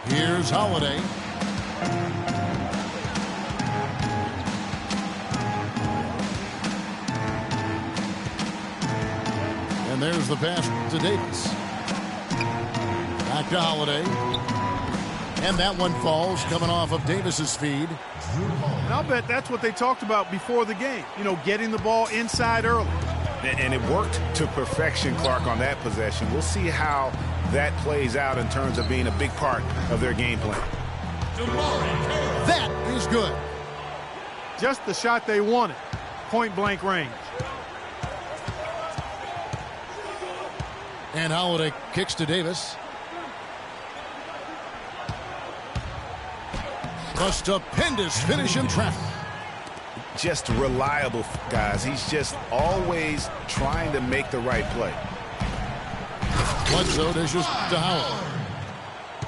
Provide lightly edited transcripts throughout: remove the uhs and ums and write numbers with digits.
Here's Holiday. And there's the pass to Davis. Back to Holiday. And that one falls, coming off of Davis's feed. And I'll bet that's what they talked about before the game. You know, getting the ball inside early. And it worked to perfection, Clark, on that possession. We'll see how that plays out in terms of being a big part of their game plan. That is good. Just the shot they wanted. Point-blank range. And Holiday kicks to Davis. A stupendous finish in traffic. Just reliable, guys. He's just always trying to make the right play. Bledsoe dishes to Howard.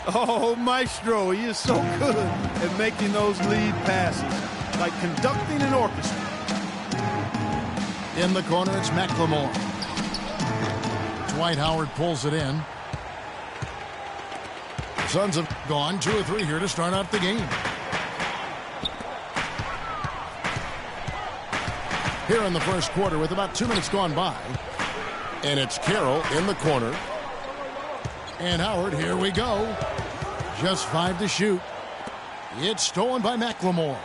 Oh, Maestro, he is so good at making those lead passes. Like conducting an orchestra. In the corner, it's McLemore. Dwight Howard pulls it in. Suns have gone 2 or 3 here to start out the game. Here in the first quarter with about 2 minutes gone by. And it's Carroll in the corner. And Howard, here we go. Just 5 to shoot. It's stolen by McLemore.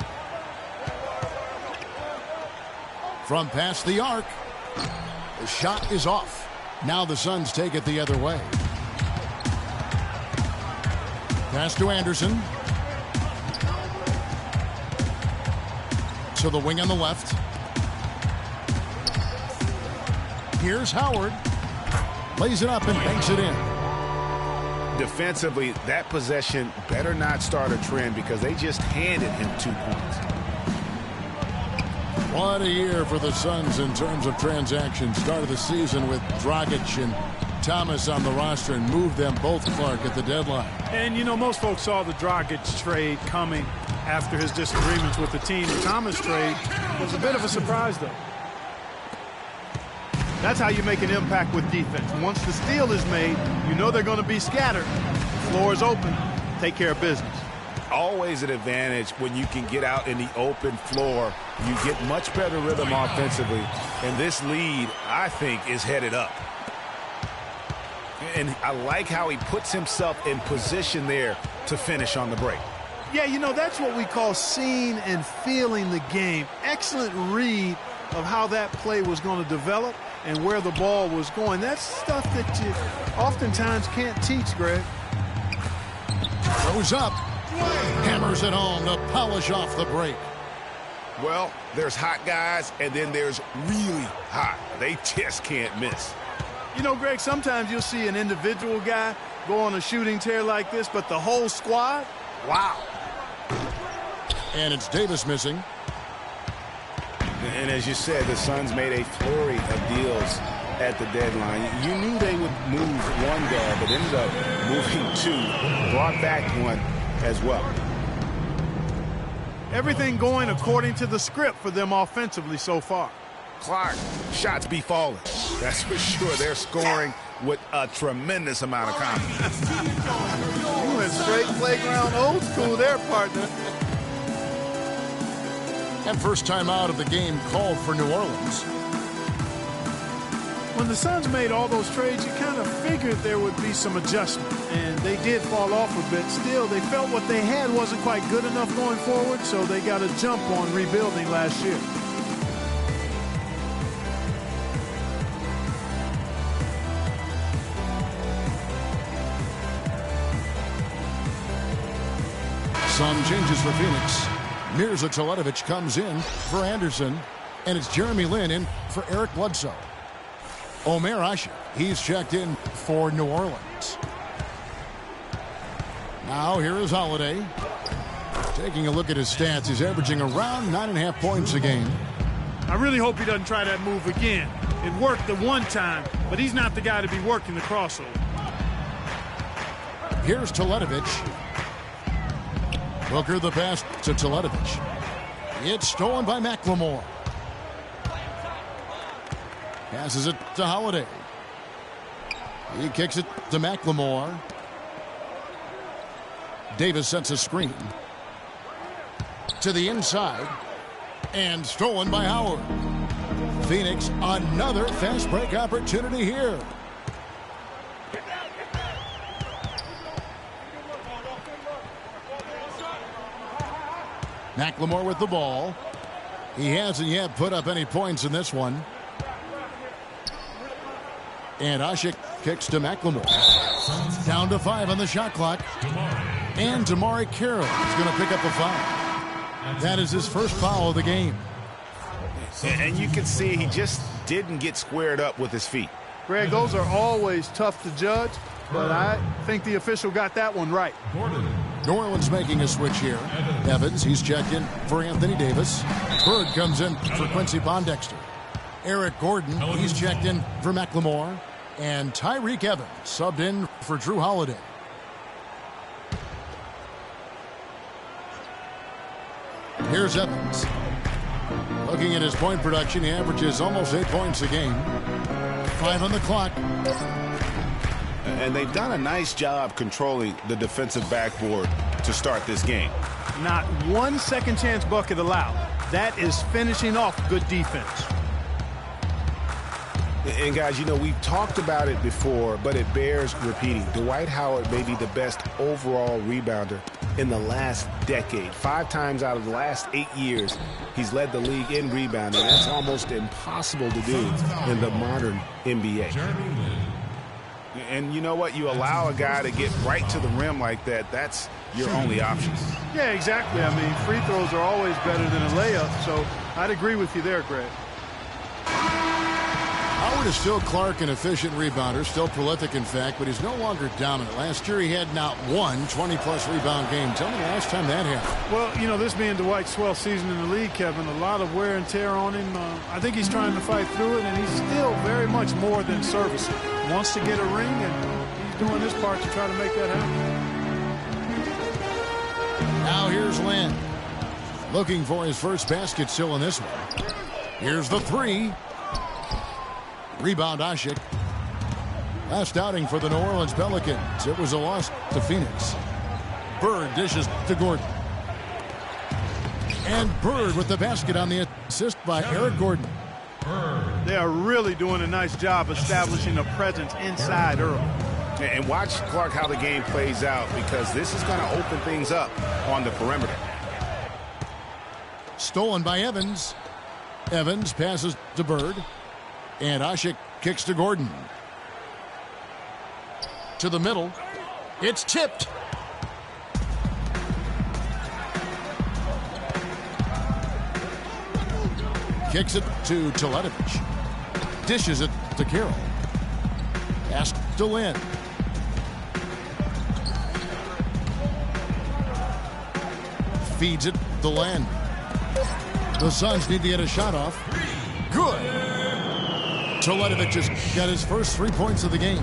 From past the arc. The shot is off. Now the Suns take it the other way. Pass to Anderson. To the wing on the left. Here's Howard. Lays it up and banks it in. Defensively, that possession better not start a trend because they just handed him 2 points. What a year for the Suns in terms of transactions. Start of the season with Dragic and Thomas on the roster and moved them both, Clark, at the deadline. And, you know, most folks saw the Dragic trade coming after his disagreements with the team. The Thomas trade was a bit of a surprise, though. That's how you make an impact with defense. Once the steal is made, you know they're going to be scattered. The floor is open. Take care of business. Always an advantage when you can get out in the open floor. You get much better rhythm offensively. And this lead, I think, is headed up. And I like how he puts himself in position there to finish on the break. Yeah, you know, that's what we call seeing and feeling the game. Excellent read of how that play was going to develop and where the ball was going. That's stuff that you oftentimes can't teach, Greg. Throws up. Hammers it home to polish off the break. Well, there's hot guys, and then there's really hot. They just can't miss. You know, Greg, sometimes you'll see an individual guy go on a shooting tear like this, but the whole squad, wow. And it's Davis missing. And as you said, the Suns made a flurry of deals at the deadline. You knew they would move one guard, but ended up moving 2. Brought back 1 as well. Everything going according to the script for them offensively so far. Clark, shots be falling. That's for sure. They're scoring with a tremendous amount of confidence. You went straight playground old school there, partner. And first time out of the game called for New Orleans. When the Suns made all those trades, you kind of figured there would be some adjustment. And they did fall off a bit. Still, they felt what they had wasn't quite good enough going forward, so they got a jump on rebuilding last year. Some changes for Phoenix. Mirza Teletovic comes in for Anderson, and it's Jeremy Lin in for Eric Bledsoe. Omer Asher, he's checked in for New Orleans. Now here is Holiday. Taking a look at his stats, he's averaging around 9.5 points a game. I really hope he doesn't try that move again. It worked the one time, but he's not the guy to be working the crossover. Here's Teletovic. Booker the pass to Teletovic. It's stolen by McLemore. Passes it to Holiday. He kicks it to McLemore. Davis sets a screen. To the inside. And stolen by Howard. Phoenix, another fast break opportunity here. McLemore with the ball. He hasn't yet put up any points in this one. And Ashik kicks to McLemore. Down to 5 on the shot clock. And Damari Carroll is going to pick up a foul. That is his first foul of the game. And you can see he just didn't get squared up with his feet. Greg, those are always tough to judge, but I think the official got that one right. New Orleans making a switch here. Evans, he's checked in for Anthony Davis. Bird comes in for Quincy Pondexter. Eric Gordon, he's checked in for McLemore. And Tyreek Evans subbed in for Drew Holiday. Here's Evans. Looking at his point production, he averages almost 8 points a game. 5 on the clock. And they've done a nice job controlling the defensive backboard to start this game. Not one second chance bucket allowed. That is finishing off good defense. And guys, you know, we've talked about it before, but it bears repeating. Dwight Howard may be the best overall rebounder in the last decade. 5 times out of the last 8 years, he's led the league in rebounding. That's almost impossible to do in the modern NBA. And you know what? You allow a guy to get right to the rim like that, that's your only option. Yeah, exactly. I mean, free throws are always better than a layup, so I'd agree with you there, Greg. Howard is still Clark, an efficient rebounder, still prolific in fact, but he's no longer dominant. Last year he had not one 20-plus rebound game. Tell me the last time that happened. Well, you know, this being Dwight's 12th season in the league, Kevin, a lot of wear and tear on him. I think he's trying to fight through it, and he's still very much more than serviceable. Wants to get a ring, and he's doing his part to try to make that happen. Now here's Lynn. Looking for his first basket still in this one. Here's the three. Rebound Ashik. Last outing for the New Orleans Pelicans. It was a loss to Phoenix. Bird dishes to Gordon. And Bird with the basket on the assist by Eric Gordon. They are really doing a nice job establishing a presence inside early. And watch, Clark, how the game plays out, because this is going to open things up on the perimeter. Stolen by Evans. Evans passes to Bird. And Ashik kicks to Gordon. To the middle. It's tipped. Kicks it to Teletovich. Dishes it to Carroll. Pass to Lynn. Feeds it to Lynn. The Suns need to get a shot off. Good. Teletovich just got his first 3 points of the game.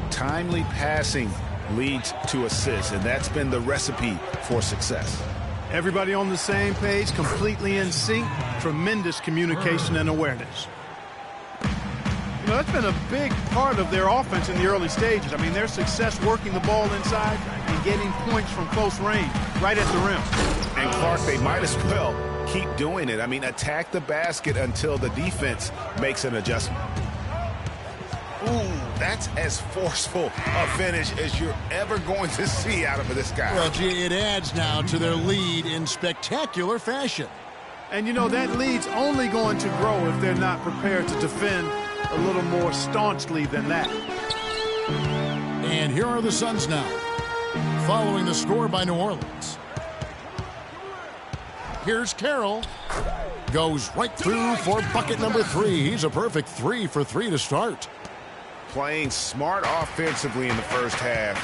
Timely passing leads to assists, and that's been the recipe for success. Everybody on the same page, completely in sync, tremendous communication and awareness. You know, that's been a big part of their offense in the early stages. I mean, their success working the ball inside and getting points from close range, right at the rim. And Clark, they might as well keep doing it. I mean, attack the basket until the defense makes an adjustment. Ooh, that's as forceful a finish as you're ever going to see out of this guy. Well, gee, it adds now to their lead in spectacular fashion. And, you know, that lead's only going to grow if they're not prepared to defend a little more staunchly than that. And here are the Suns now, following the score by New Orleans. Here's Carroll. Goes right through for bucket number 3. He's a perfect 3 for 3 to start. Playing smart offensively in the first half,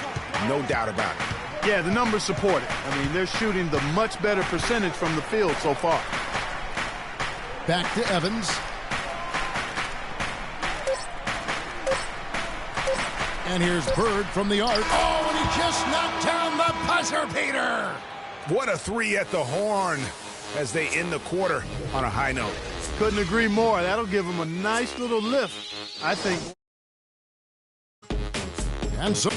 no doubt about it. Yeah, the numbers support it. I mean, they're shooting the much better percentage from the field so far. Back to Evans. And here's Bird from the arc. Oh, and he just knocked down the buzzer beater. What a 3 at the horn as they end the quarter on a high note. Couldn't agree more. That'll give them a nice little lift, I think. And so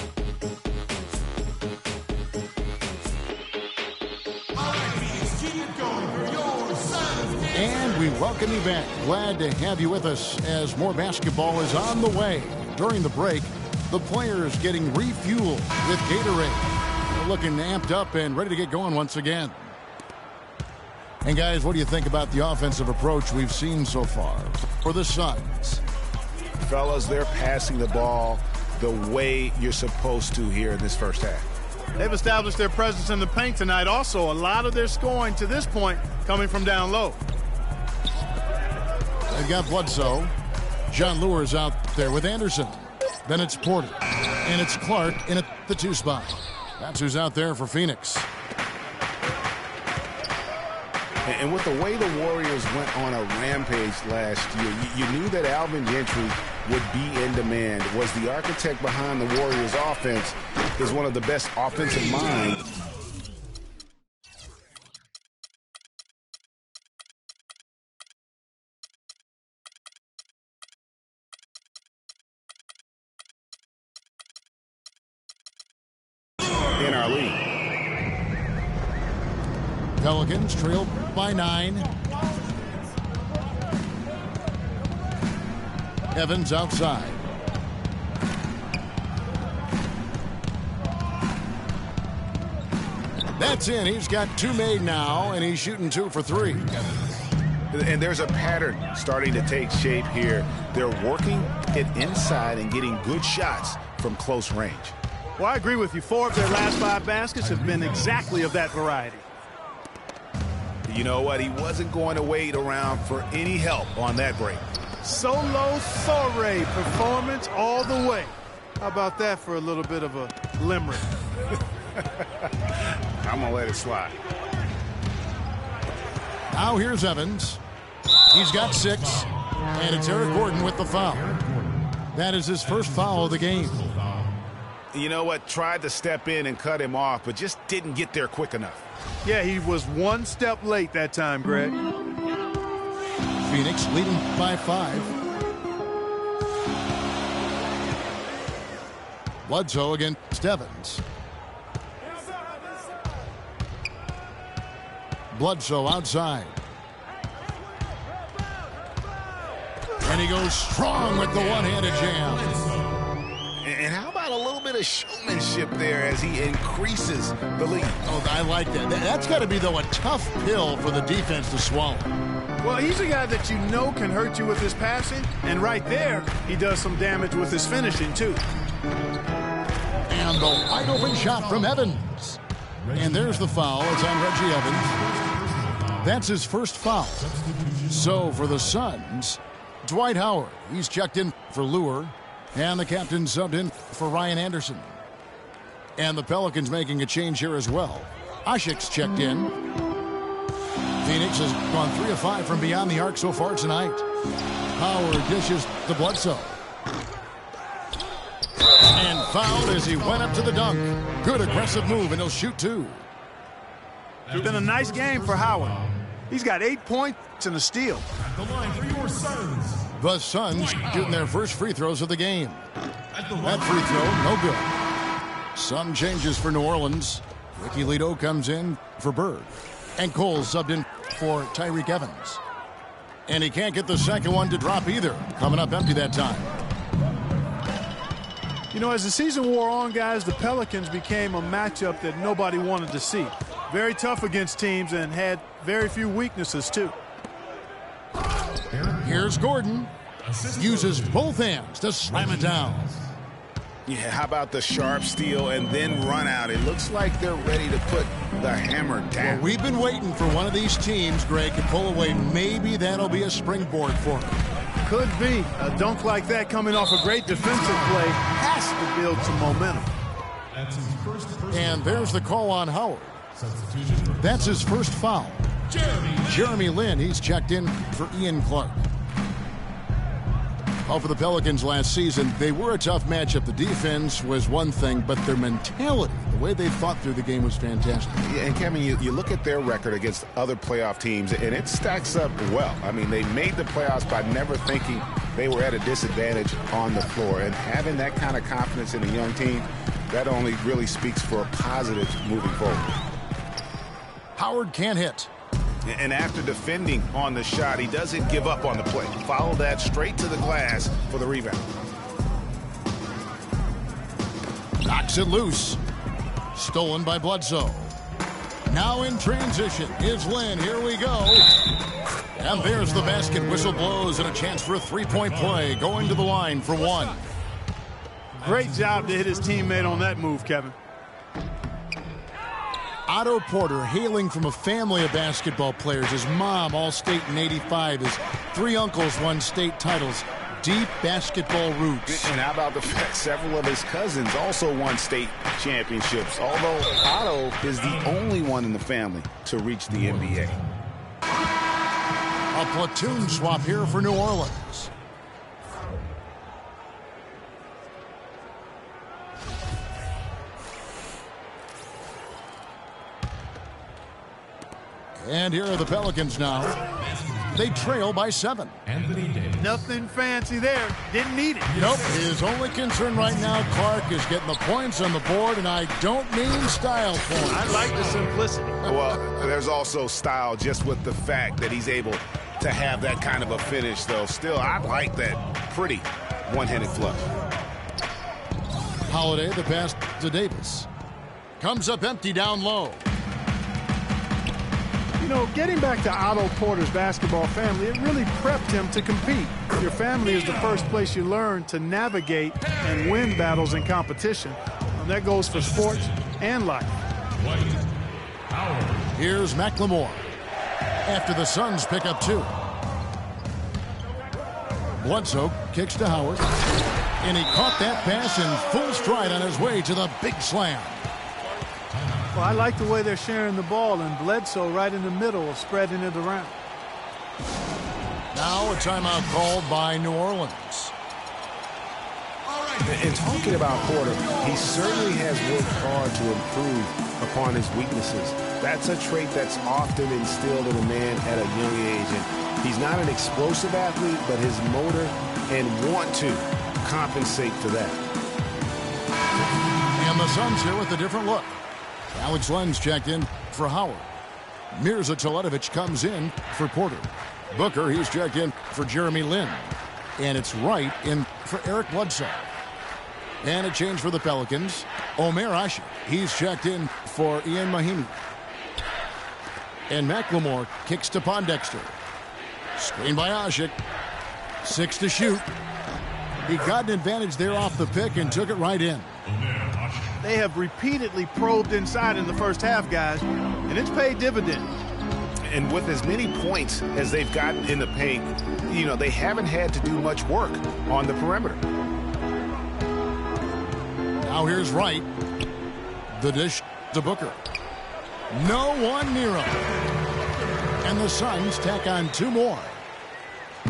welcome you back. Glad to have you with us as more basketball is on the way. During the break, the players getting refueled with Gatorade. They're looking amped up and ready to get going once again. And guys, what do you think about the offensive approach we've seen so far for the Suns? Fellas, they're passing the ball the way you're supposed to here in this first half. They've established their presence in the paint tonight. Also, a lot of their scoring to this point coming from down low. They've got Bledsoe. John Lure's out there with Anderson. Then it's Porter. And it's Clark in at the 2 spot. That's who's out there for Phoenix. And with the way the Warriors went on a rampage last year, you knew that Alvin Gentry would be in demand. Was the architect behind the Warriors' offense, is one of the best offensive minds. In our league. Pelicans trail by 9. Evans outside. That's in. He's got 2 made now, and he's shooting 2 for 3. And there's a pattern starting to take shape here. They're working it inside and getting good shots from close range. Well, I agree with you. 4 of their last 5 baskets have been exactly of that variety. You know what? He wasn't going to wait around for any help on that break. Solo Soiree performance all the way. How about that for a little bit of a limerick? I'm going to let it slide. Now here's Evans. He's got 6. And it's Eric Gordon with the foul. That is his first foul of the game. You know what? Tried to step in and cut him off, but just didn't get there quick enough. Yeah, he was 1 step late that time, Greg. Phoenix leading by 5. Bledsoe against Evans. Bledsoe outside. And he goes strong with the one-handed jam. And how about a little bit of showmanship there as he increases the lead? Oh, I like that. That's got to be, though, a tough pill for the defense to swallow. Well, he's a guy that you know can hurt you with his passing, and right there, he does some damage with his finishing, too. And the wide-open shot from Evans. And there's the foul. It's on Reggie Evans. That's his first foul. So, for the Suns, Dwight Howard. He's checked in for Lure. And the captain subbed in for Ryan Anderson. And the Pelicans making a change here as well. Ashik's checked in. Phoenix has gone 3 of 5 from beyond the arc so far tonight. Howard dishes to Bledsoe. And fouled as he went up to the dunk. Good aggressive move, and he'll shoot 2. It's been a nice game for Howard. He's got 8 points and a steal. The line for your Suns. The Suns shooting their first free throws of the game. That free throw, no good. Some changes for New Orleans. Ricky Leto comes in for Bird. And Cole subbed in for Tyreek Evans. And he can't get the second one to drop either. Coming up empty that time. You know, as the season wore on, guys, the Pelicans became a matchup that nobody wanted to see. Very tough against teams and had very few weaknesses, too. Here's Gordon. Uses both hands to slam it down. Yeah, how about the sharp steal and then run out? It looks like they're ready to put the hammer down. Well, we've been waiting for one of these teams, Greg, to pull away. Maybe that'll be a springboard for them. Could be. A dunk like that coming off a great defensive play has to build some momentum. And there's the call on Howard. That's his first foul. Jeremy Lin, he's checked in for Ian Clark. Well, for the Pelicans last season, they were a tough matchup. The defense was one thing, but their mentality, the way they fought through the game was fantastic. Yeah, and Kevin, you look at their record against other playoff teams, and it stacks up well. I mean, they made the playoffs by never thinking they were at a disadvantage on the floor. And having that kind of confidence in a young team, that only really speaks for a positive moving forward. Howard can't hit. And after defending on the shot, he doesn't give up on the play. Follow that straight to the glass for the rebound. Knocks it loose. Stolen by Bledsoe. Now in transition is Lynn. Here we go. And there's the basket. Whistle blows and a chance for a three-point play. Going to the line for one. Great job to hit his teammate on that move, Kevin. Otto Porter, hailing from a family of basketball players. His mom, All-State in '85. His three uncles won state titles. Deep basketball roots. And how about the fact several of his cousins also won state championships, although Otto is the only one in the family to reach the NBA. A platoon swap here for New Orleans. And here are the Pelicans now. They trail by 7. Nothing fancy there. Didn't need it. Nope. His only concern right now, Clark, is getting the points on the board, and I don't mean style points. I like the simplicity. Well, there's also style just with the fact that he's able to have that kind of a finish, though. Still, I like that pretty one-handed flush. Holiday, the pass to Davis. Comes up empty down low. You know, getting back to Otto Porter's basketball family, it really prepped him to compete. Your family is the first place you learn to navigate and win battles in competition. And that goes for sports and life. Here's McLemore. After the Suns pick up 2. Bledsoe kicks to Howard. And he caught that pass in full stride on his way to the big slam. Well, I like the way they're sharing the ball, and Bledsoe right in the middle of spreading it around. Now a timeout called by New Orleans. And talking about Porter, he certainly has worked hard to improve upon his weaknesses. That's a trait that's often instilled in a man at a young age. And he's not an explosive athlete, but his motor and want to compensate for that. And the Suns here with a different look. Alex Len's checked in for Howard. Mirza Teletovic comes in for Porter. Booker, he's checked in for Jeremy Lin. And it's Wright in for Eric Bledsoe. And a change for the Pelicans. Omer Asher, he's checked in for Ian Mahimi. And McLemore kicks to Pondexter. Screen by Asher. 6 to shoot. He got an advantage there off the pick and took it right in. They have repeatedly probed inside in the first half, guys, and it's paid dividends. And with as many points as they've gotten in the paint, you know, they haven't had to do much work on the perimeter. Now here's Wright. The dish to Booker. No one near him. And the Suns tack on 2 more.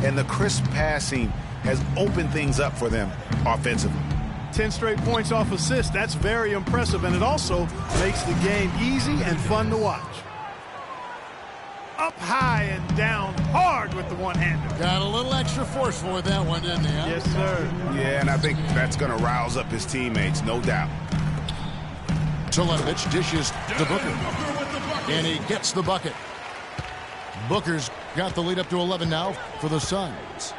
And the crisp passing has opened things up for them offensively. 10 straight points off assists. That's very impressive, and it also makes the game easy and fun to watch. Up high and down hard with the one-hander. Got a little extra forceful with that one, didn't he? Huh? Yes, sir. Yeah, and I think that's going to rouse up his teammates, no doubt. Teletovic dishes to Booker. And he gets the bucket. Booker's got the lead up to 11 now for the Suns.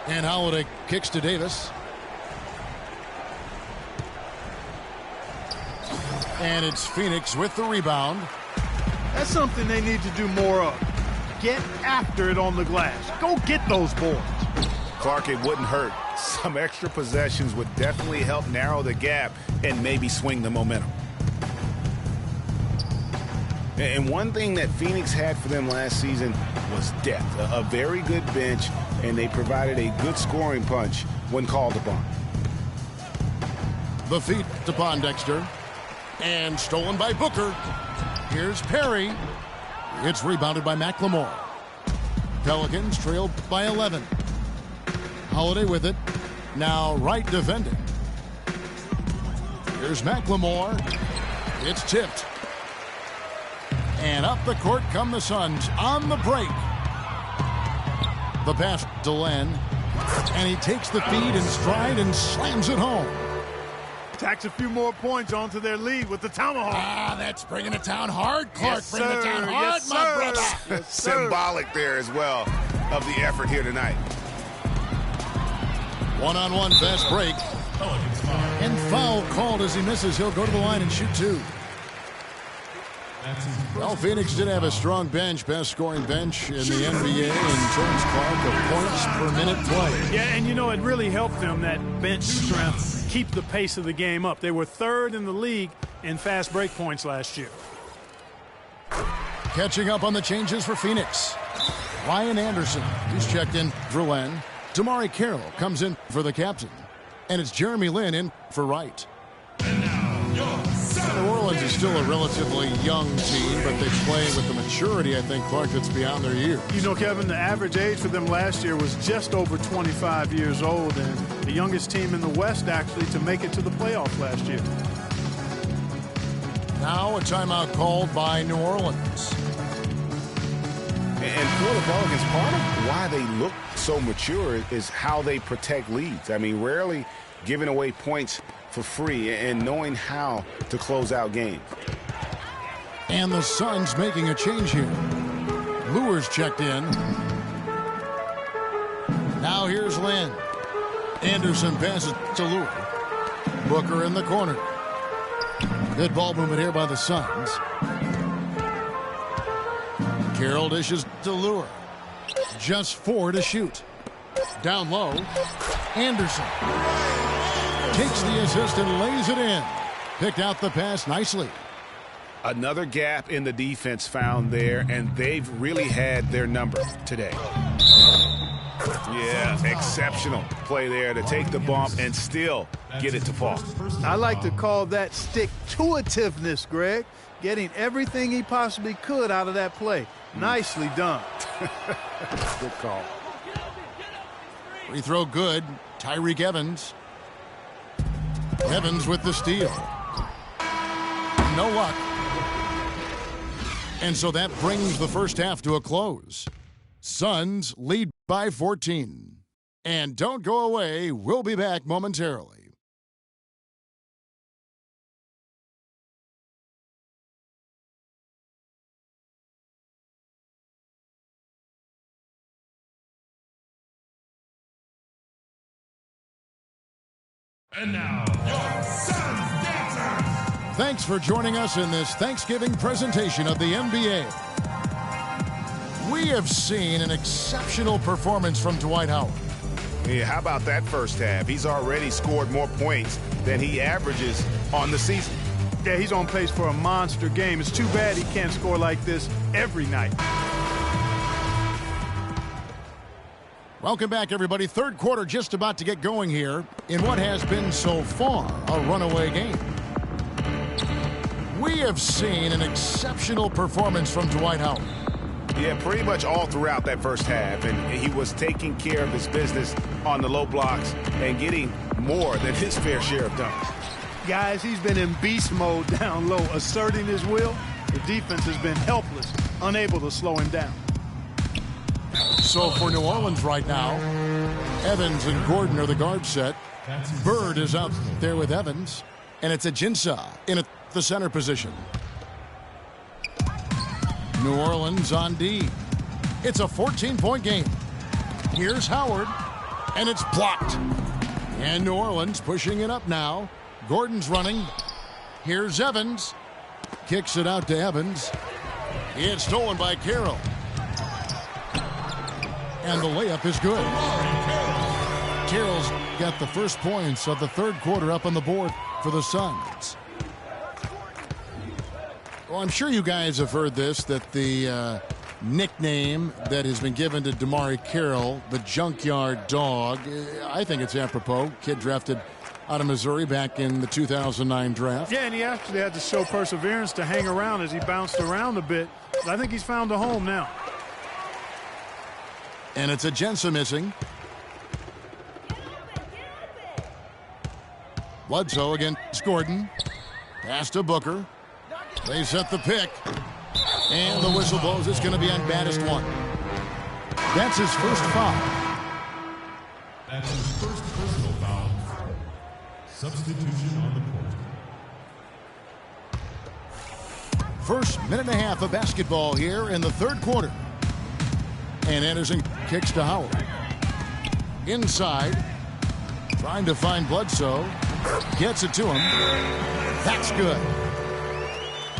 And Holiday kicks to Davis. And it's Phoenix with the rebound. That's something they need to do more of. Get after it on the glass. Go get those boards. Clark, it wouldn't hurt. Some extra possessions would definitely help narrow the gap and maybe swing the momentum. And one thing that Phoenix had for them last season was depth. A very good bench, and they provided a good scoring punch when called upon. The feed to Pondexter. And stolen by Booker. Here's Perry. It's rebounded by McLemore. Pelicans trailed by 11. Holiday with it. Now Wright defending. Here's McLemore. It's tipped. And up the court come the Suns on the break. The pass to Len. And he takes the feed in stride and slams it home. Tacks a few more points onto their lead with the tomahawk. Ah, that's bringing it down hard. Clark, Yes, bringing it down sir. hard, Yes, my sir. brother. Yes, sir. Symbolic there as well of the effort here tonight. One-on-one fast break. Pelicans foul. And foul called as he misses. He'll go to the line and shoot two. That's his first. Well, Phoenix did have a strong bench, best scoring bench in the NBA in terms, Clark, of points per minute play. Yeah, and you know, it really helped them, that bench strength, keep the pace of the game up. They were third in the league in fast break points last year. Catching up on the changes for Phoenix. Ryan Anderson, he's checked in. Verlaine. Damari Carroll comes in for the captain. And it's Jeremy Lin in for Wright. New Orleans is still a relatively young team, but they play with the maturity, I think, Clark, that's beyond their years. You know, Kevin, the average age for them last year was just over 25 years old, and the youngest team in the West, actually, to make it to the playoffs last year. Now a timeout called by New Orleans. And for the Pelicans, part of why they look so mature is how they protect leads. I mean, rarely giving away points for free and knowing how to close out games. And the Suns making a change here. Lure's checked in. Now here's Lin. Anderson passes to Lure. Booker in the corner. Good ball movement here by the Suns. Carroll dishes to Lure. Just 4 to shoot. Down low. Anderson takes the assist and lays it in. Picked out the pass nicely. Another gap in the defense found there, and they've really had their number today. Yeah, exceptional play there to take the bump and still get it to fall. I like to call that stick-to-itiveness, Greg. Getting everything he possibly could out of that play. Nicely done. Good call. Free throw good. Tyreek Evans. Evans with the steal. No luck. And so that brings the first half to a close. Suns lead by 14. And don't go away. We'll be back momentarily. And now, your Suns Dancer. Thanks for joining us in this Thanksgiving presentation of the NBA. We have seen an exceptional performance from Dwight Howard. Yeah, how about that first half? He's already scored more points than he averages on the season. Yeah, he's on pace for a monster game. It's too bad he can't score like this every night. Welcome back, everybody. Third quarter just about to get going here in what has been so far a runaway game. We have seen an exceptional performance from Dwight Howard. Yeah, pretty much all throughout that first half, and he was taking care of his business on the low blocks and getting more than his fair share of dunks. Guys, he's been in beast mode down low, asserting his will. The defense has been helpless, unable to slow him down. So for New Orleans right now, Evans and Gordon are the guard set. Bird is out there with Evans, and it's Ajinça in the center position. New Orleans on D. It's a 14-point game. Here's Howard, and it's blocked. And New Orleans pushing it up now. Gordon's running. Here's Evans. Kicks it out to Evans. It's stolen by Carroll. And the layup is good. Carroll's got the first points of the third quarter up on the board for the Suns. Well, I'm sure you guys have heard this, that the nickname that has been given to Damari Carroll, the Junkyard Dog, I think it's apropos. Kid drafted out of Missouri back in the 2009 draft. Yeah, and he actually had to show perseverance to hang around as he bounced around a bit. I think he's found a home now. And it's Ajinça missing. Bledsoe against Gordon. Pass to Booker. They set the pick. And the whistle blows. It's going to be on baddest one. That's his first foul. That's his first personal foul. Substitution on the court. First minute and a half of basketball here in the third quarter. And Anderson kicks to Howard. Inside. Trying to find Bledsoe. Gets it to him. That's good.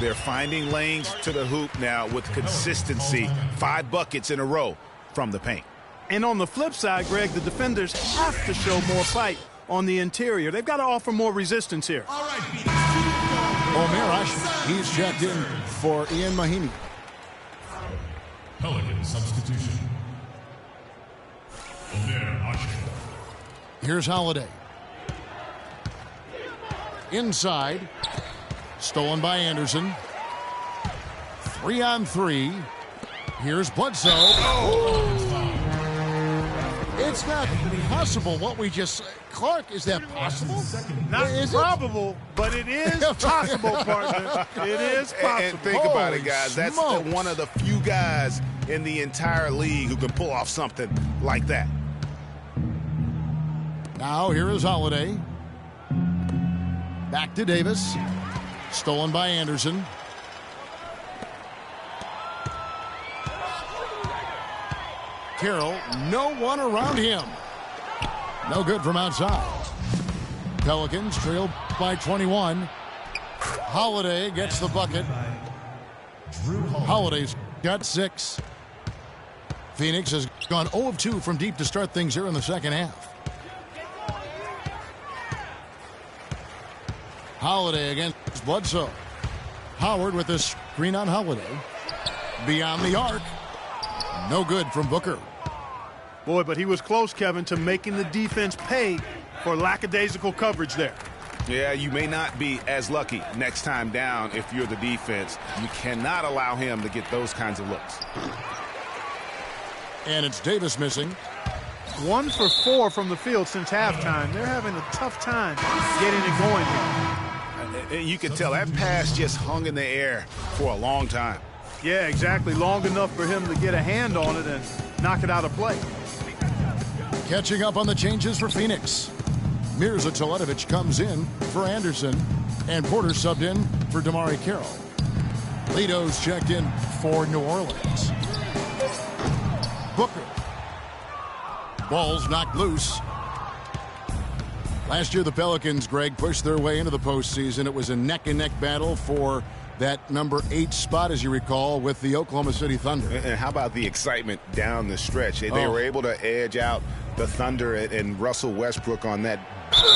They're finding lanes to the hoop now with consistency. 5 buckets in a row from the paint. And on the flip side, Greg, the defenders have to show more fight on the interior. They've got to offer more resistance here. All right, Omer, he's checked in for Ian Mahinmi. Pelican substitution. Omer. Here's Holiday. Inside. Stolen by Anderson. 3-on-3. Here's Bledsoe. It's not possible what we just... Clark, is that possible? Not Is probable, but it is possible, partner. It is possible. And think about it, guys. Holy That's smokes. one of the few guys in the entire league who can pull off something like that. Now here is Holiday. Back to Davis. Stolen by Anderson. Carroll, no one around him. No good from outside. Pelicans trail by 21. Holiday gets the bucket. Holiday's got 6. Phoenix has gone 0 of 2 from deep to start things here in the second half. Holiday against Bledsoe. Howard with this screen on Holiday. Beyond the arc. No good from Booker. Boy, but he was close, Kevin, to making the defense pay for lackadaisical coverage there. Yeah, you may not be as lucky next time down if you're the defense. You cannot allow him to get those kinds of looks. And it's Davis missing. 1 for 4 from the field since halftime. They're having a tough time getting it going here. And you can tell that pass just hung in the air for a long time. Yeah, exactly. Long enough for him to get a hand on it and knock it out of play. Catching up on the changes for Phoenix. Mirza Teletovic comes in for Anderson. And Porter subbed in for Damari Carroll. Lito's checked in for New Orleans. Booker. Ball's knocked loose. Last year, the Pelicans, Greg, pushed their way into the postseason. It was a neck-and-neck battle for that number 8 spot, as you recall, with the Oklahoma City Thunder. And how about the excitement down the stretch? They were able to edge out the Thunder and Russell Westbrook on that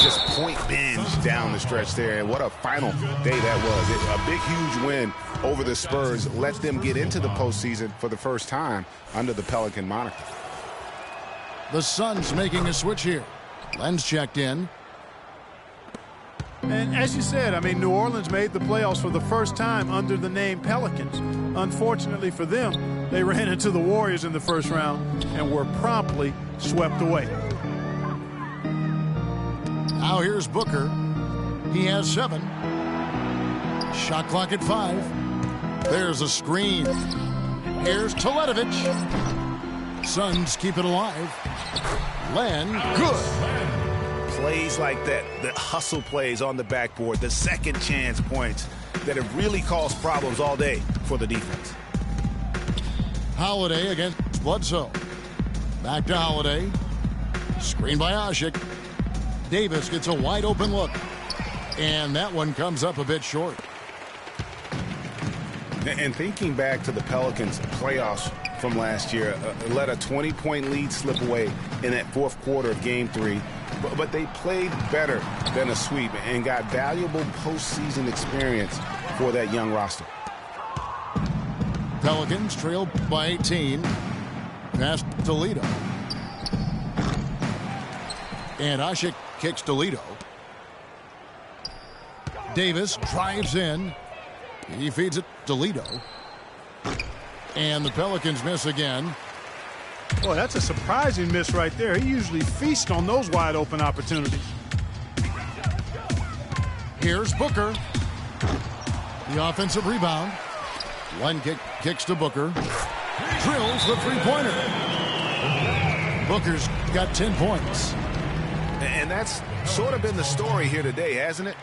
just point binge down the stretch there. And what a final day that was. A big, huge win over the Spurs let them get into the postseason for the first time under the Pelican moniker. The Suns making a switch here. Len's checked in. And as you said, I mean, New Orleans made the playoffs for the first time under the name Pelicans. Unfortunately for them, they ran into the Warriors in the first round and were promptly swept away. Now here's Booker. He has 7. Shot clock at 5. There's a screen. Here's Teletovic. Suns keep it alive. Len, good. Plays like that, the hustle plays on the backboard, the second chance points that have really caused problems all day for the defense. Holiday against Bledsoe. Back to Holiday. Screen by Asik. Davis gets a wide open look. And that one comes up a bit short. And thinking back to the Pelicans playoffs from last year, let a 20-point lead slip away in that fourth quarter of Game 3. But they played better than a sweep and got valuable postseason experience for that young roster. Pelicans trail by 18. Pass Toledo. And Asik kicks Toledo. Davis drives in. He feeds it to Toledo. And the Pelicans miss again. Boy, that's a surprising miss right there. He usually feasts on those wide open opportunities. Here's Booker. The offensive rebound. One kicks to Booker. Drills the three-pointer. Booker's got 10 points. And that's sort of been the story here today, hasn't it?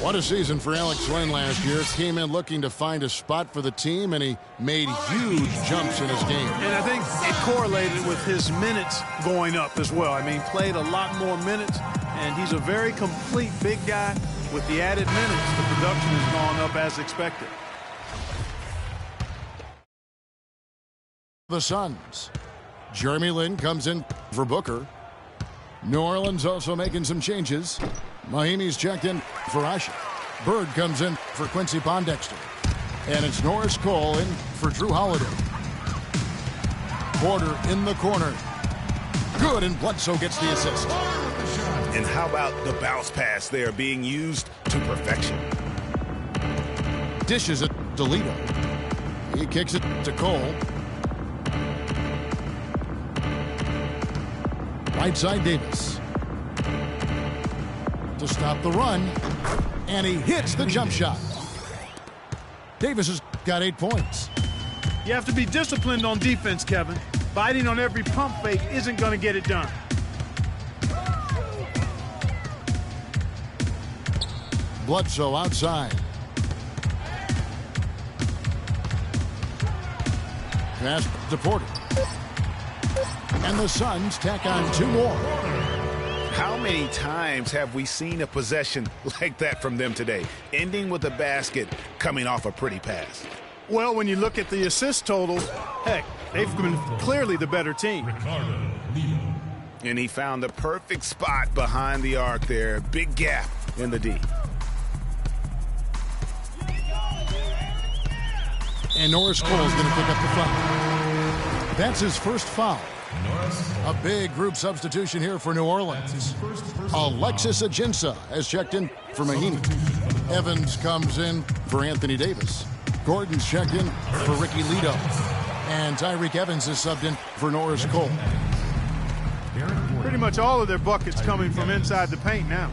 What a season for Alex Len last year. Came in looking to find a spot for the team, and he made huge jumps in his game. And I think it correlated with his minutes going up as well. I mean, played a lot more minutes, and he's a very complete big guy. With the added minutes, the production has gone up as expected. The Suns. Jeremy Lin comes in for Booker. New Orleans also making some changes. Mahimi's checked in for Asha. Bird comes in for Quincy Pondexter. And it's Norris Cole in for Drew Holiday. Porter in the corner. Good, and Bledsoe gets the assist. And how about the bounce pass there being used to perfection? Dishes it to Lito. He kicks it to Cole. Right side Davis. To stop the run. And he hits the jump shot. Davis has got 8 points. You have to be disciplined on defense, Kevin. Biting on every pump fake isn't going to get it done. Bledsoe outside. Pass to Porter. And the Suns tack on 2 more. How many times have we seen a possession like that from them today, ending with a basket coming off a pretty pass? Well, when you look at the assist totals, heck, they've been clearly the better team. And he found the perfect spot behind the arc there. Big gap in the D. And Norris Cole's going to pick up the foul. That's his first foul. A big group substitution here for New Orleans. Alexis Ajinça has checked in for Mahimi. Evans comes in for Anthony Davis. Gordon's checked in for Ricky Lito. And Tyreek Evans is subbed in for Norris Cole. Pretty much all of their buckets coming from inside the paint now.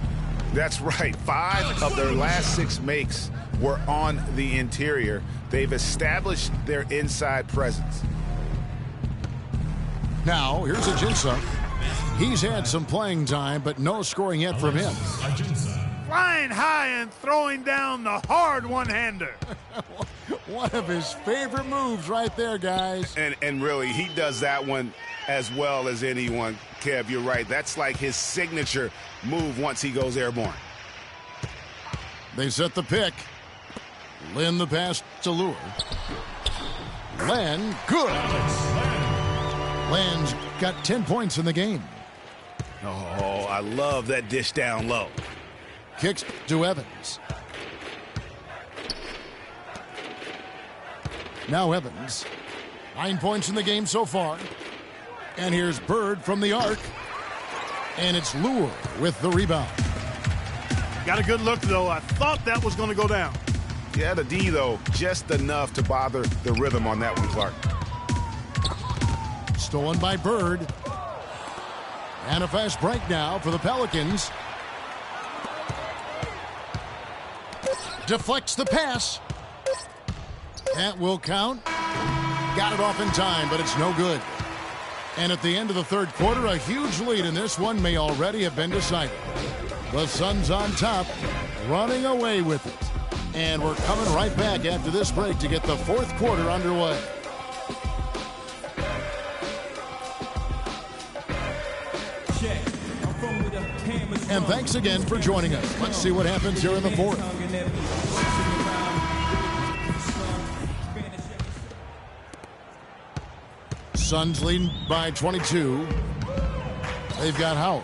That's right. 5 of their last 6 makes were on the interior. They've established their inside presence. Now, here's Ajinça. He's had some playing time, but no scoring yet from him. Flying high and throwing down the hard one-hander. One of his favorite moves right there, guys. And really, he does that one as well as anyone. Kev, you're right. That's like his signature move once he goes airborne. They set the pick. Lin the pass to Lure. Len, good. Len's got 10 points in the game. Oh, I love that dish down low. Kicks to Evans. Now Evans. 9 points in the game so far. And here's Bird from the arc. And it's Lure with the rebound. Got a good look, though. I thought that was going to go down. Yeah, the D, though, just enough to bother the rhythm on that one, Clark. Stolen by Bird. And a fast break now for the Pelicans. Deflects the pass. That will count. Got it off in time, but it's no good. And at the end of the third quarter, a huge lead in this one may already have been decided. The Suns on top, running away with it. And we're coming right back after this break to get the fourth quarter underway. And thanks again for joining us. Let's see what happens here in the fourth. Suns leading by 22. They've got Howard.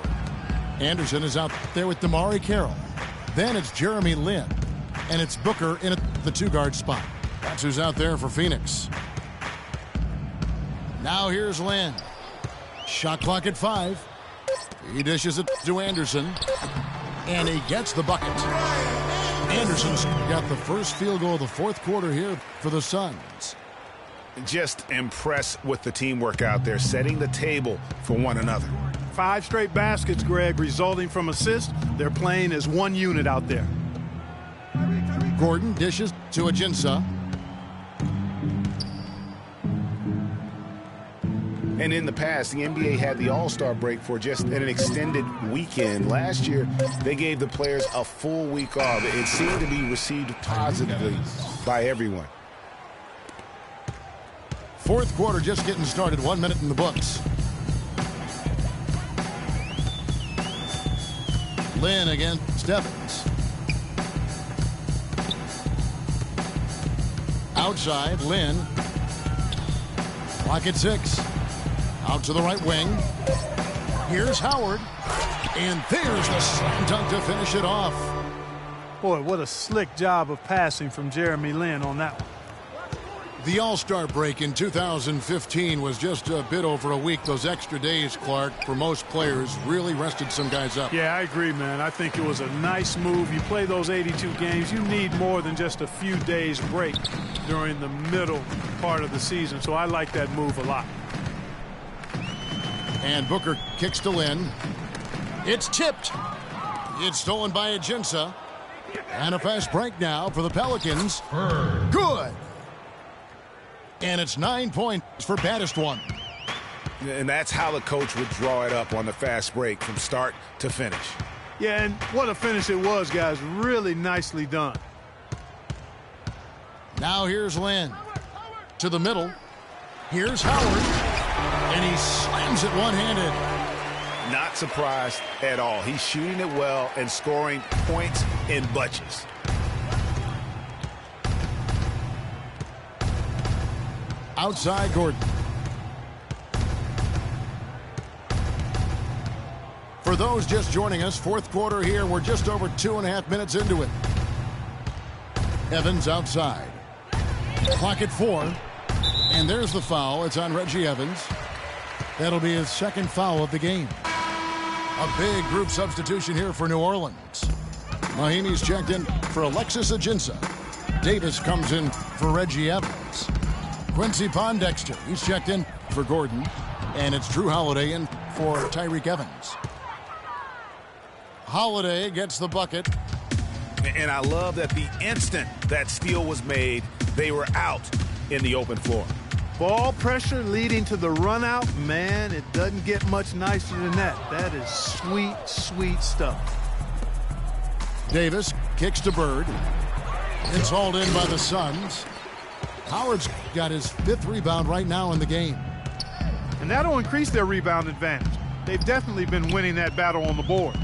Anderson is out there with Damari Carroll. Then it's Jeremy Lin. And it's Booker in the 2-guard spot. That's who's out there for Phoenix. Now here's Lin. Shot clock at 5. He dishes it to Anderson. And he gets the bucket. Anderson's got the first field goal of the fourth quarter here for the Suns. Just impressed with the teamwork out there, setting the table for one another. 5 straight baskets, Greg, resulting from assists. They're playing as one unit out there. Gordon dishes to And in the past, the NBA had the All-Star break for just an extended weekend. Last year, they gave the players a full week off. It seemed to be received positively by everyone. Fourth quarter just getting started. 1 minute in the books. Lynn against Evans. Outside, Lynn. Clock at 6. Out to the right wing. Here's Howard. And there's the slam dunk to finish it off. Boy, what a slick job of passing from Jeremy Lin on that one. The All-Star break in 2015 was just a bit over a week. Those extra days, Clark, for most players, really rested some guys up. Yeah, I agree, man. I think it was a nice move. You play those 82 games, you need more than just a few days break during the middle part of the season. So I like that move a lot. And Booker kicks to Lynn. It's tipped. It's stolen by Ajinça. And a fast break now for the Pelicans. Good. And it's 9 points for baddest one. And that's how the coach would draw it up on the fast break from start to finish. Yeah, and what a finish it was, guys. Really nicely done. Now here's Lynn. To the middle. Here's Howard. And he slams it one-handed. Not surprised at all. He's shooting it well and scoring points in bunches. Outside Gordon. For those just joining us, fourth quarter here. We're just over 2.5 minutes into it. Evans outside. Clock at 4. And there's the foul. It's on Reggie Evans. That'll be his second foul of the game. A big group substitution here for New Orleans. Mahinmi's checked in for Alexis Ajinça. Davis comes in for Reggie Evans. Quincy Pondexter, he's checked in for Gordon. And it's Drew Holiday in for Tyreke Evans. Holiday gets the bucket. And I love that the instant that steal was made, they were out in the open floor. Ball pressure leading to the run out. Man, it doesn't get much nicer than that. That is sweet, sweet stuff. Davis kicks to Bird. It's hauled in by the Suns. Howard's got his 5th rebound right now in the game. And that'll increase their rebound advantage. They've definitely been winning that battle on the boards.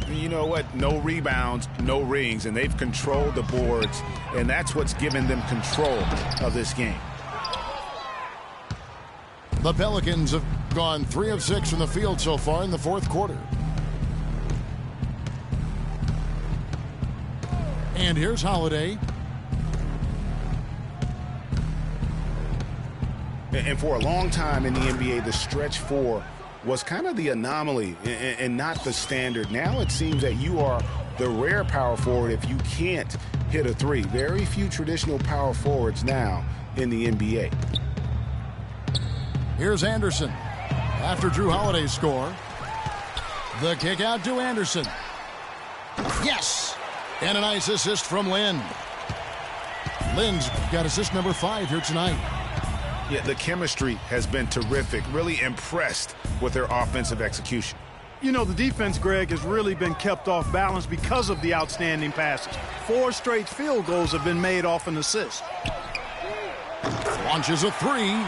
You know what? No rebounds, no rings, and they've controlled the boards, and that's what's given them control of this game. The Pelicans have gone 3 of 6 from the field so far in the fourth quarter. And here's Holiday. And for a long time in the NBA, the stretch 4 was kind of the anomaly and not the standard. Now it seems that you are the rare power forward if you can't hit a 3. Very few traditional power forwards now in the NBA. Here's Anderson. After Drew Holiday's score. The kick out to Anderson. Yes! And a nice assist from Lynn. Lynn's got assist number 5 here tonight. Yeah, the chemistry has been terrific. Really impressed with their offensive execution. You know, the defense, Greg, has really been kept off balance because of the outstanding passes. 4 straight field goals have been made off an assist. Launches a 3.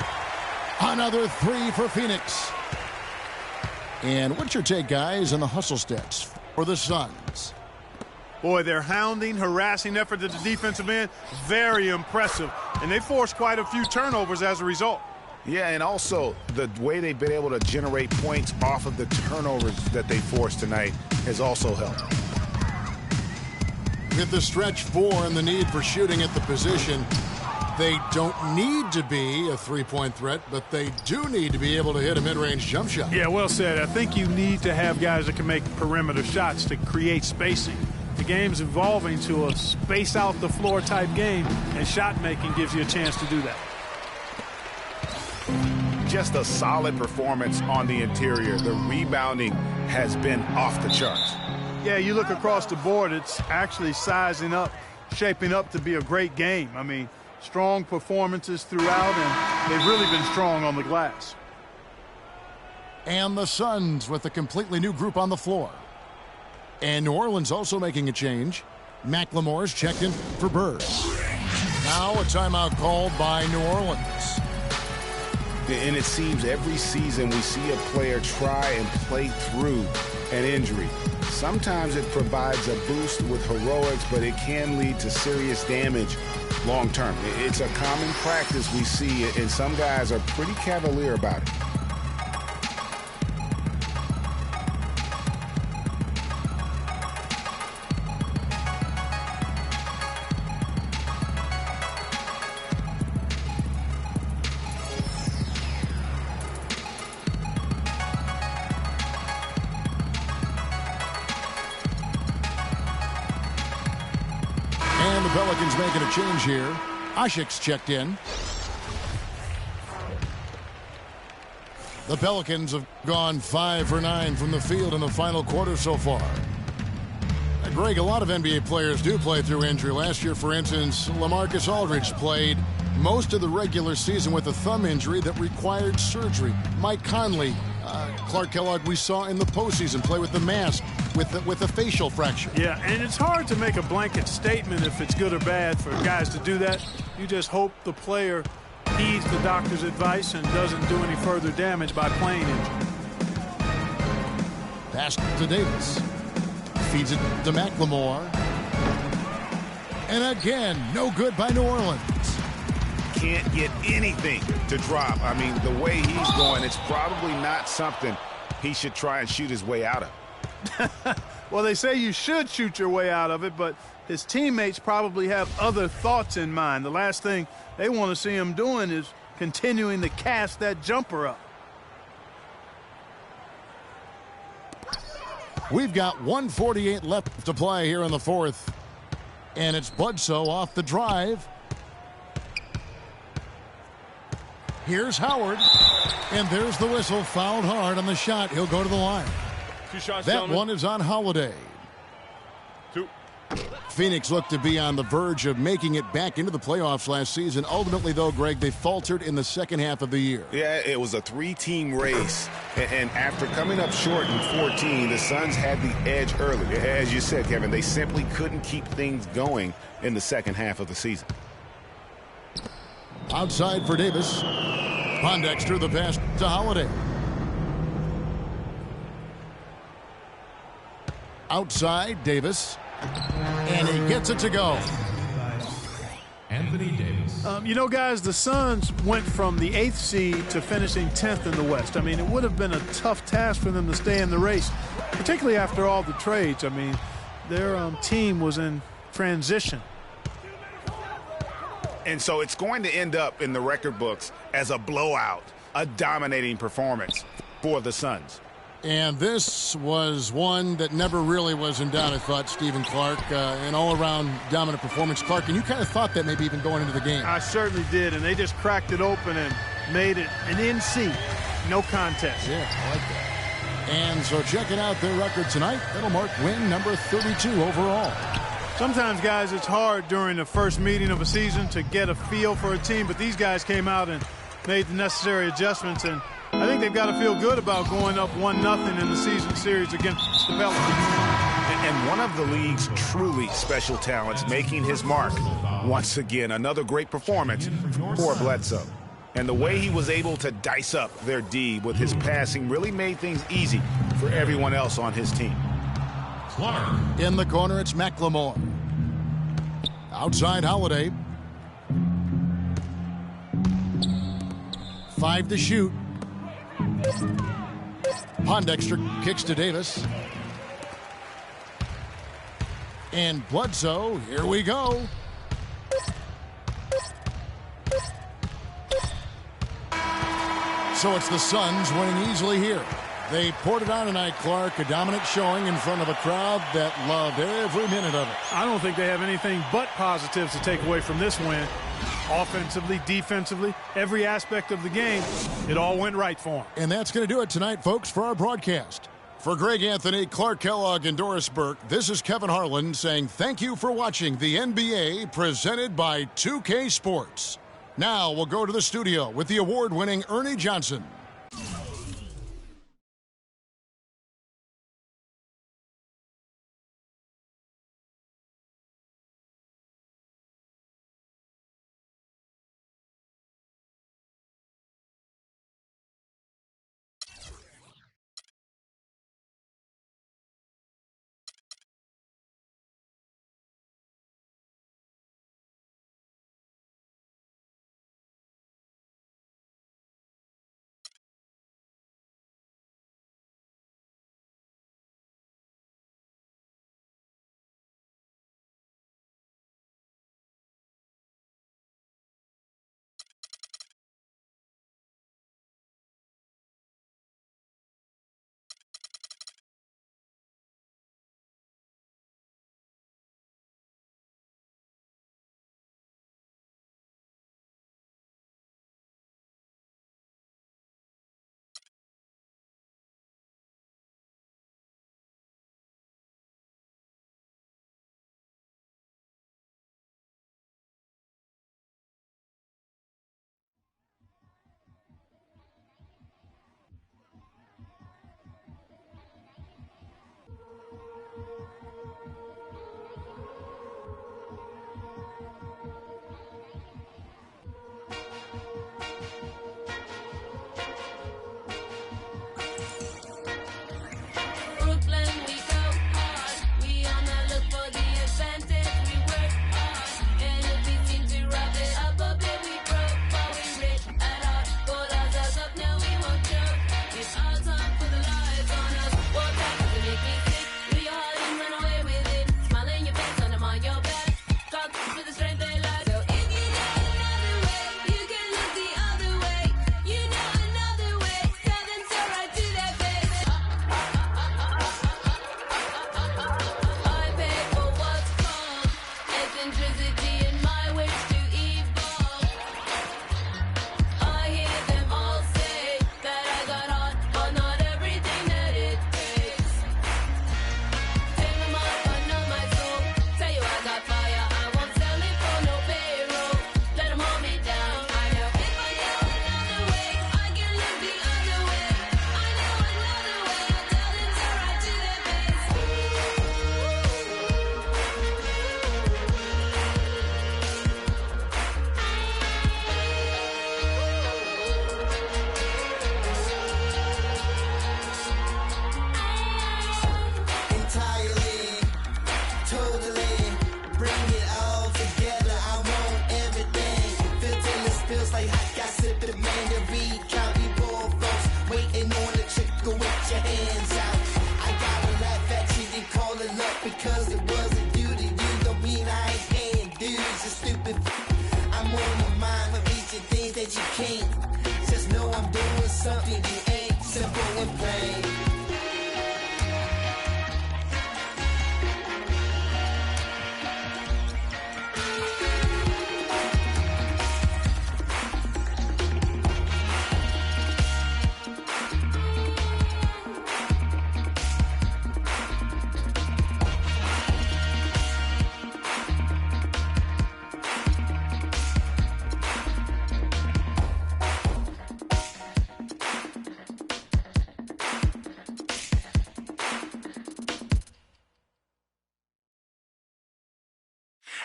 Another 3 for Phoenix. And what's your take, guys, on the hustle stats for the Suns? Boy, their hounding, harassing effort at the defensive end, very impressive. And they forced quite a few turnovers as a result. Yeah, and also the way they've been able to generate points off of the turnovers that they forced tonight has also helped. With the stretch 4 and the need for shooting at the position, they don't need to be a 3-point threat, but they do need to be able to hit a mid-range jump shot. Yeah, well said. I think you need to have guys that can make perimeter shots to create spacing. The game's evolving to a space out the floor type game, and shot making gives you a chance to do that. Just a solid performance on the interior. The rebounding has been off the charts. Yeah, you look across the board, it's actually sizing up, shaping up to be a great game. I mean, strong performances throughout, and they've really been strong on the glass. And the Suns with a completely new group on the floor. And New Orleans also making a change. McLemore's checked in for Bird. Now a timeout called by New Orleans. And it seems every season we see a player try and play through an injury. Sometimes it provides a boost with heroics, but it can lead to serious damage long term. It's a common practice we see, and some guys are pretty cavalier about it. And the Pelicans making a change here. Ashik's checked in. The Pelicans have gone 5 for 9 from the field in the final quarter so far. Now, Greg, a lot of NBA players do play through injury. Last year, for instance, LaMarcus Aldridge played most of the regular season with a thumb injury that required surgery. Mike Conley, Clark Kellogg, we saw in the postseason play with the mask, with a facial fracture. Yeah, and it's hard to make a blanket statement if it's good or bad for guys to do that. You just hope the player heeds the doctor's advice and doesn't do any further damage by playing injured. Pass to Davis. Feeds it to McLemore. And again, no good by New Orleans. Can't get anything to drop. I mean, the way he's going, it's probably not something he should try and shoot his way out of. Well, they say you should shoot your way out of it, but his teammates probably have other thoughts in mind. The last thing they want to see him doing is continuing to cast that jumper up. We've got 1:48 left to play here in the fourth. And it's Bledsoe off the drive. Here's Howard. And there's the whistle. Fouled hard on the shot. He'll go to the line. 2 shots, That gentlemen. one is on Holiday. 2. Phoenix looked to be on the verge of making it back into the playoffs last season. Ultimately, though, Greg, they faltered in the second half of the year. Yeah, it was a 3-team race. And after coming up short in 14, the Suns had the edge early. As you said, Kevin, they simply couldn't keep things going in the second half of the season. Outside for Davis. Pondexter, the pass to Holiday. Outside, Davis. And he gets it to go. Anthony Davis. You know, guys, the Suns went from the 8th seed to finishing 10th in the West. I mean, it would have been a tough task for them to stay in the race, particularly after all the trades. I mean, their team was in transition. And so it's going to end up in the record books as a blowout, a dominating performance for the Suns. And this was one that never really was in doubt, I thought, Stephen Clark. An all-around dominant performance. Clark, and you kind of thought that maybe even going into the game. I certainly did, and they just cracked it open and made it an NC. No contest. Yeah, I like that. And so checking out their record tonight, that'll mark win number 32 overall. Sometimes, guys, it's hard during the first meeting of a season to get a feel for a team, but these guys came out and made the necessary adjustments, and I think they've got to feel good about going up 1-0 in the season series against the Pelicans. And one of the league's truly special talents making his mark. Once again, another great performance for Bledsoe. And the way he was able to dice up their D with his passing really made things easy for everyone else on his team. Clark. In the corner, it's McLemore. Outside, Holiday. 5 to shoot. Pondexter kicks to Davis. And Bledsoe, here we go. So it's the Suns winning easily here. They poured it on tonight, Clark. A dominant showing in front of a crowd that loved every minute of it. I don't think they have anything but positives to take away from this win. Offensively, defensively, every aspect of the game, it all went right for them. And that's going to do it tonight, folks, for our broadcast. For Greg Anthony, Clark Kellogg, and Doris Burke, this is Kevin Harlan saying thank you for watching the NBA presented by 2K Sports. Now we'll go to the studio with the award-winning Ernie Johnson.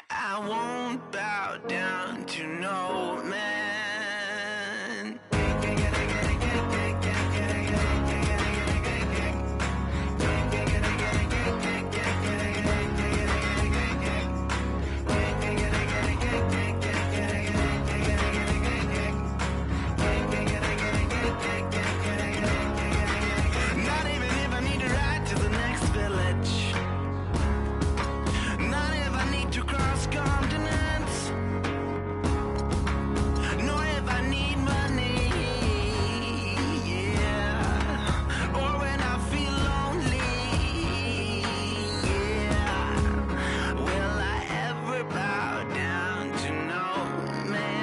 I won't bow down to no man. Not even if I need to ride to the next village. Not if I need to cross continents. Nor if I need money. Yeah. Or when I feel lonely. Yeah. Will I ever bow down to no man?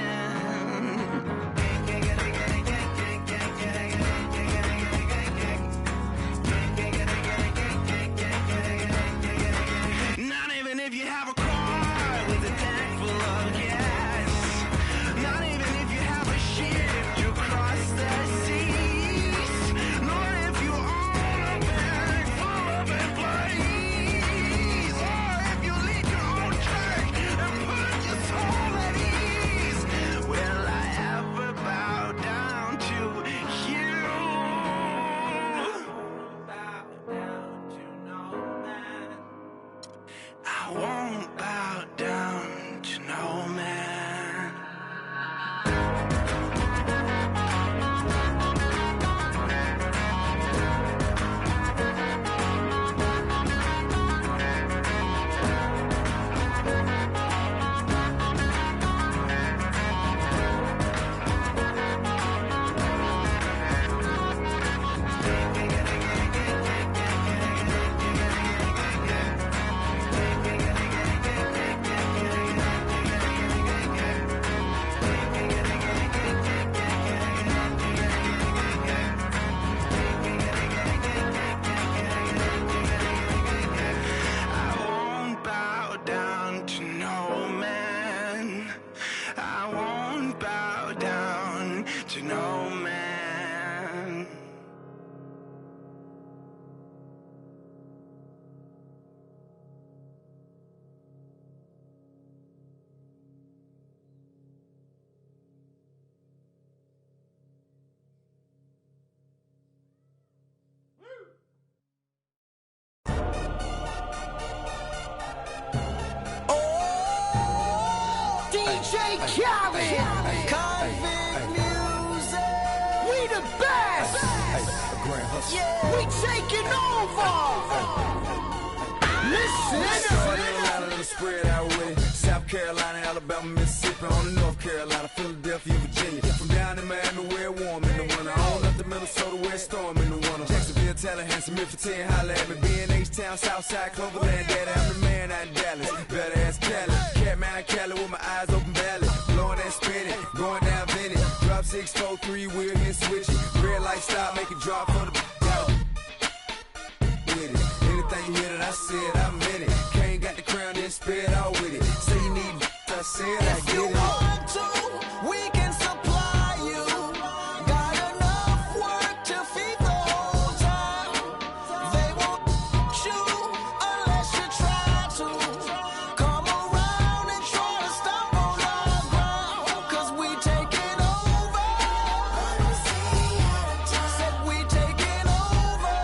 Not even if you have a car with a tank full of gas. Not even if you have a ship to cross the seas. Nor if you own a bank full of employees. Or if you lead your own church and put your soul at ease. Will I ever bow down to you? Bow down to no man. I won't bow down to no man. I won't bow down to no man. I won't bow down to no man. DJ Khaled, Convict Music, we the best. We taking over. Listen. Spread out with it. South Carolina, Alabama, Mississippi, on to North Carolina, Philadelphia, Virginia. From down in Miami, where it warm in the winter. On up to Minnesota, where it storm in the winter. Jacksonville, Tallahassee, Memphis, 10, holla at me. B&H Town, Southside, Cloverland, Daddy, I'm the man out in Dallas. Better ass Cali. Catman, Cali with my eyes open valley. Blowing that spinning, going down Venice. Drop 643, wheel here switching. Red light stop, make it drop for the with it. Anything you hear that I said, I meant it. Can't got the crown, then spit out with it. Say you need I said I If get you it. want to, we can supply you. Got enough work to feed the whole town. They won't you unless you try to. Come around and try to stop on our ground. 'Cause we taking over. Said we taking over.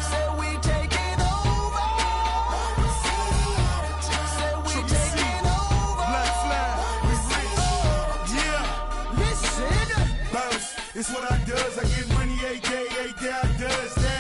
Said we taking over. Said we taking over. Black flag, we rich. Yeah. Listen. Bounce, it's what I does. I get money every day I does that.